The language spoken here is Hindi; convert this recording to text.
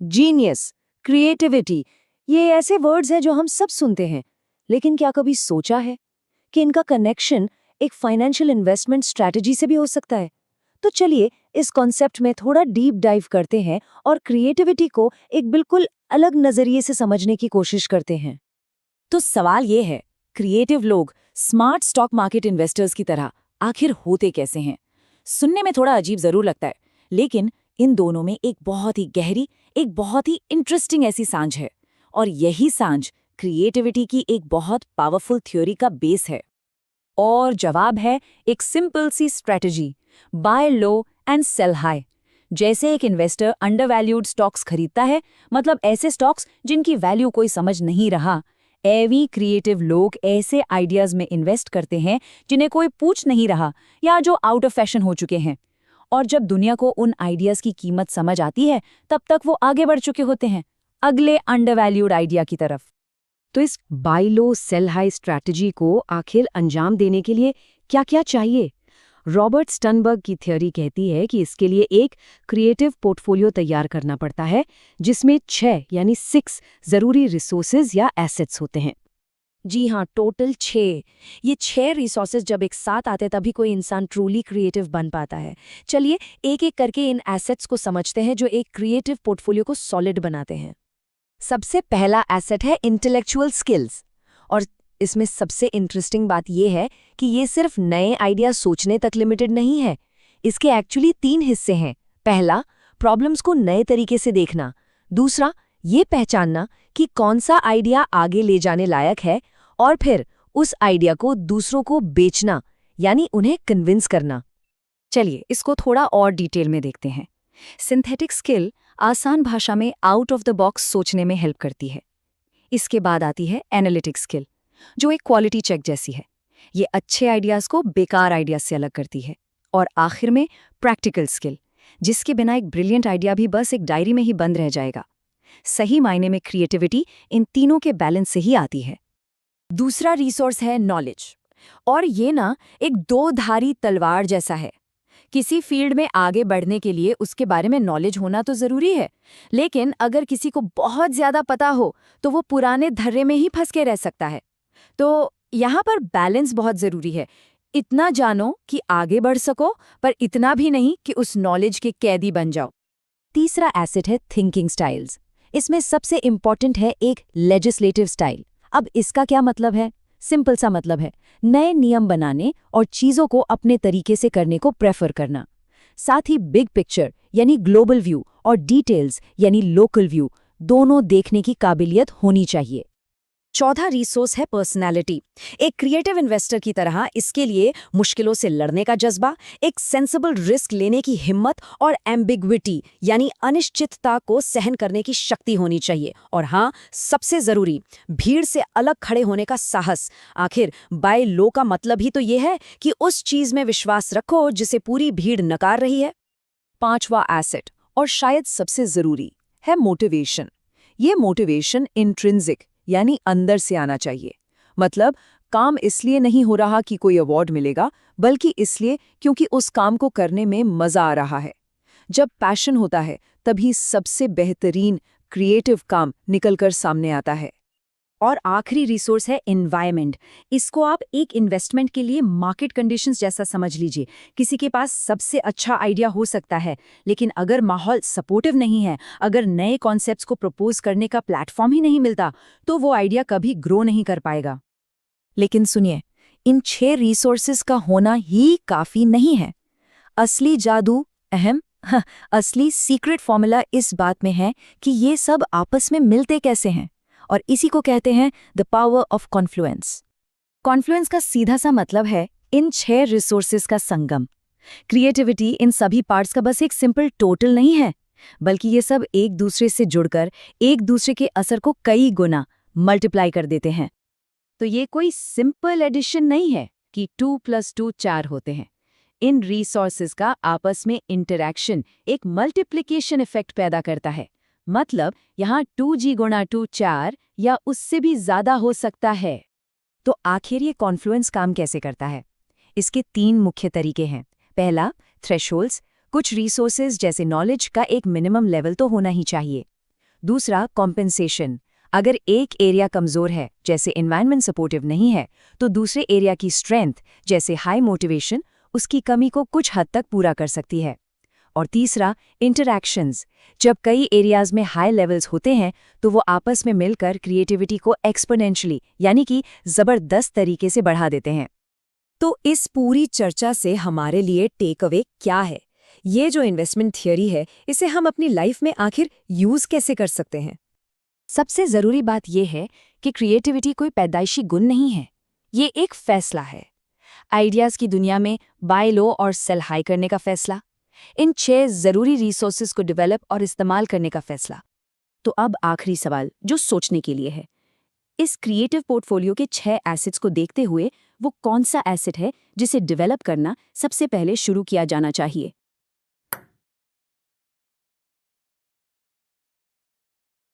जीनियस, क्रिएटिविटी, ये ऐसे वर्ड्स हैं जो हम सब सुनते हैं, लेकिन क्या कभी सोचा है कि इनका कनेक्शन एक फाइनेंशियल इन्वेस्टमेंट स्ट्रैटेजी से भी हो सकता है? तो चलिए इस कॉन्सेप्ट में थोड़ा डीप डाइव करते हैं और क्रिएटिविटी को एक बिल्कुल अलग नजरिए से समझने की कोशिश करते हैं। तो सवाल ये है, क्रिएटिव लोग स्मार्ट स्टॉक मार्केट इन्वेस्टर्स की तरह आखिर होते कैसे हैं? सुनने में थोड़ा अजीब जरूर लगता है, लेकिन इन दोनों में एक बहुत ही गहरी, एक बहुत ही इंटरेस्टिंग ऐसी सांझ है, और यही सांझ क्रिएटिविटी की एक बहुत पावरफुल थ्योरी का बेस है। और जवाब है एक सिंपल सी strategy, buy low and sell high. जैसे एक इन्वेस्टर अंडरवैल्यूड स्टॉक्स खरीदता है, मतलब ऐसे स्टॉक्स जिनकी वैल्यू कोई समझ नहीं रहा, एवी क्रिएटिव लोग ऐसे आइडियाज में इन्वेस्ट करते हैं जिन्हें कोई पूछ नहीं रहा या जो आउट ऑफ फैशन हो चुके हैं। और जब दुनिया को उन आइडियाज की कीमत समझ आती है, तब तक वो आगे बढ़ चुके होते हैं अगले अंडरवैल्यूड आइडिया की तरफ। तो इस बाय लो सेल हाई स्ट्रैटेजी को आखिर अंजाम देने के लिए क्या क्या चाहिए? रॉबर्ट स्टनबर्ग की थ्योरी कहती है कि इसके लिए एक क्रिएटिव पोर्टफोलियो तैयार करना पड़ता है, जिसमें 6 जरूरी रिसोर्सेज या एसेट्स होते हैं। जी हाँ, टोटल 6। ये 6 रिसोर्सेज जब एक साथ आते तभी कोई इंसान ट्रूली क्रिएटिव बन पाता है। चलिए एक एक करके इन एसेट्स को समझते हैं जो एक क्रिएटिव पोर्टफोलियो को सॉलिड बनाते हैं। सबसे पहला एसेट है इंटेलेक्चुअल स्किल्स, और इसमें सबसे इंटरेस्टिंग बात यह है कि ये सिर्फ नए आइडिया सोचने तक लिमिटेड नहीं है। इसके एक्चुअली 3 हिस्से हैं। पहला, प्रॉब्लम्स को नए तरीके से देखना। दूसरा, ये पहचानना कि कौन सा आइडिया आगे ले जाने लायक है, और फिर उस आइडिया को दूसरों को बेचना, यानी उन्हें कन्विंस करना। चलिए इसको थोड़ा और डिटेल में देखते हैं। सिंथेटिक स्किल आसान भाषा में आउट ऑफ द बॉक्स सोचने में हेल्प करती है। इसके बाद आती है एनालिटिक स्किल, जो एक क्वालिटी चेक जैसी है। ये अच्छे आइडियाज को बेकार आइडियाज से अलग करती है। और आखिर में प्रैक्टिकल स्किल, जिसके बिना एक ब्रिलियंट आइडिया भी बस एक डायरी में ही बंद रह जाएगा। सही मायने में क्रिएटिविटी इन तीनों के बैलेंस से ही आती है। दूसरा रिसोर्स है नॉलेज, और ये ना एक दो-धारी तलवार जैसा है। किसी फील्ड में आगे बढ़ने के लिए उसके बारे में नॉलेज होना तो जरूरी है, लेकिन अगर किसी को बहुत ज्यादा पता हो तो वो पुराने धर्रे में ही फंस के रह सकता है। तो यहाँ पर बैलेंस बहुत जरूरी है। इतना जानो कि आगे बढ़ सको, पर इतना भी नहीं कि उस नॉलेज के कैदी बन जाओ। तीसरा एसेट है थिंकिंग स्टाइल्स। इसमें सबसे इंपॉर्टेंट है एक लेजिस्लेटिव स्टाइल। अब इसका क्या मतलब है? सिंपल सा मतलब है नए नियम बनाने और चीजों को अपने तरीके से करने को प्रेफर करना। साथ ही बिग पिक्चर यानी ग्लोबल व्यू और डिटेल्स यानी लोकल व्यू दोनों देखने की काबिलियत होनी चाहिए। चौथा रिसोर्स है पर्सनैलिटी। एक क्रिएटिव इन्वेस्टर की तरह इसके लिए मुश्किलों से लड़ने का जज्बा, एक सेंसिबल रिस्क लेने की हिम्मत और एम्बिग्विटी यानी अनिश्चितता को सहन करने की शक्ति होनी चाहिए। और हाँ, सबसे जरूरी, भीड़ से अलग खड़े होने का साहस। आखिर बाय लो का मतलब ही तो ये है कि उस चीज में विश्वास रखो जिसे पूरी भीड़ नकार रही है। पांचवा एसेट, और शायद सबसे जरूरी, है मोटिवेशन। ये मोटिवेशन इंट्रिंसिक यानी अंदर से आना चाहिए। मतलब काम इसलिए नहीं हो रहा कि कोई अवार्ड मिलेगा, बल्कि इसलिए क्योंकि उस काम को करने में मजा आ रहा है। जब पैशन होता है तभी सबसे बेहतरीन क्रिएटिव काम निकलकर सामने आता है। और आखिरी रिसोर्स है एनवायरनमेंट। इसको आप एक इन्वेस्टमेंट के लिए मार्केट कंडीशंस जैसा समझ लीजिए। किसी के पास सबसे अच्छा आइडिया हो सकता है, लेकिन अगर माहौल सपोर्टिव नहीं है, अगर नए कॉन्सेप्ट्स को प्रपोज करने का प्लेटफॉर्म ही नहीं मिलता, तो वो आइडिया कभी ग्रो नहीं कर पाएगा। लेकिन सुनिए, इन 6 रिसोर्सेज का होना ही काफी नहीं है। असली जादू, असली सीक्रेट फॉर्मूला इस बात में है कि ये सब आपस में मिलते कैसे हैं, और इसी को कहते हैं the power of Confluence. Confluence का सीधा सा मतलब है इन 6 रिसोर्सेज का संगम। क्रिएटिविटी इन सभी पार्ट्स का बस एक सिंपल टोटल नहीं है, बल्कि ये सब एक दूसरे से जुड़कर एक दूसरे के असर को कई गुना मल्टीप्लाई कर देते हैं। तो ये कोई सिंपल एडिशन नहीं है कि 2 + 2 4 होते हैं। इन रिसोर्सेज का आपस में इंटरैक्शन एक मल्टीप्लिकेशन इफेक्ट पैदा करता है। मतलब यहाँ 2G × 2 4 या उससे भी ज्यादा हो सकता है। तो आखिर ये कॉन्फ्लुएंस काम कैसे करता है? इसके 3 मुख्य तरीके हैं। पहला, थ्रेशोल्ड्स। कुछ रिसोर्सेज जैसे नॉलेज का एक मिनिमम लेवल तो होना ही चाहिए। दूसरा कॉम्पेंसेशन। अगर एक एरिया कमजोर है, जैसे एनवायरनमेंट सपोर्टिव नहीं है, तो दूसरे एरिया की स्ट्रेंथ, जैसे हाई मोटिवेशन, उसकी कमी को कुछ हद तक पूरा कर सकती है। और तीसरा इंटरैक्शंस। जब कई एरियाज में हाई लेवल्स होते हैं तो वो आपस में मिलकर क्रिएटिविटी को एक्सपोनेंशियली यानी कि जबरदस्त तरीके से बढ़ा देते हैं। तो इस पूरी चर्चा से हमारे लिए टेक अवे क्या है? ये जो इन्वेस्टमेंट थियरी है, इसे हम अपनी लाइफ में आखिर यूज कैसे कर सकते हैं? सबसे जरूरी बात यह है कि क्रिएटिविटी कोई पैदाइशी गुण नहीं है, ये एक फैसला है। आइडियाज की दुनिया में बाय लो और सेल हाई करने का फैसला, इन 6 जरूरी रिसोर्सेज को डेवलप और इस्तेमाल करने का फैसला। तो अब आखिरी सवाल जो सोचने के लिए है, इस क्रिएटिव पोर्टफोलियो के 6 एसेट्स को देखते हुए वो कौन सा एसेट है जिसे डेवलप करना सबसे पहले शुरू किया जाना चाहिए?